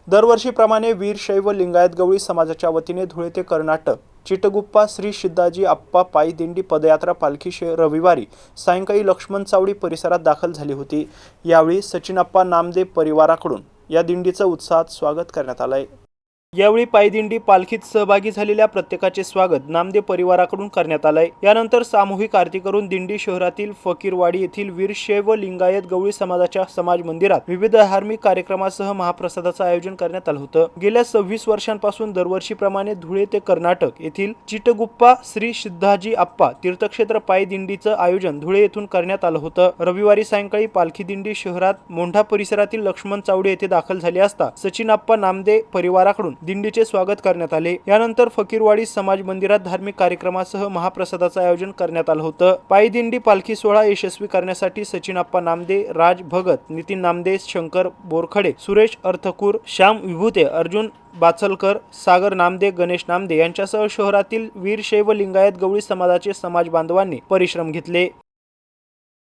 दरवर्षीप्रमाणे वीरशैव लिंगायत गवळी समाजाच्या वतीने धुळे ते कर्नाटक चिटगुप्पा श्री सिद्धाजी आप्पा पायी दिंडी पदयात्रा पालखी रविवारी सायंकाळी लक्ष्मण चावडी परिसरात दाखल झाली होती। यावेळी सचिनप्पा नामदेव परिवाराकडून या दिंडीचं उत्साहात स्वागत करण्यात आलंय। यावेळी पायदिंडी पालखीत सहभागी झालेल्या प्रत्येकाचे स्वागत नामदेव परिवाराकडून करण्यात आलंय। यानंतर सामूहिक आरती करून दिंडी शहरातील फकीरवाडी येथील वीरशैव लिंगायत गवळी समाजाच्या समाज मंदिरात विविध धार्मिक कार्यक्रमासह महाप्रसादाचं आयोजन करण्यात आलं होतं। गेल्या 26 वर्षांपासून दरवर्षीप्रमाणे धुळे ते कर्नाटक येथील चिटगुप्पा श्री सिद्धाजी आप्पा तीर्थक्षेत्र पायदिंडीचं आयोजन धुळे येथून करण्यात आलं होतं। रविवारी सायंकाळी पालखी दिंडी शहरात मोंढा परिसरातील लक्ष्मण चावडी येथे दाखल झाली असता सचिनप्पा नामदेव परिवाराकडून दिंडीचे स्वागत करण्यात आले। यानंतर फकीरवाडी समाज मंदिरात धार्मिक कार्यक्रमासह महाप्रसादाचं आयोजन करण्यात आलं होतं। पायदिंडी पालखी सोहळा यशस्वी करण्यासाठी सचिनप्पा नामदेव, राज भगत, नितीन नामदेव, शंकर बोरखडे, सुरेश अर्थकूर, श्याम विभूते, अर्जुन बाचलकर, सागर नामदेव, गणेश नामदेव यांच्यासह शहरातील वीरशैव लिंगायत गवळी समाजाचे समाज बांधवांनी परिश्रम घेतले।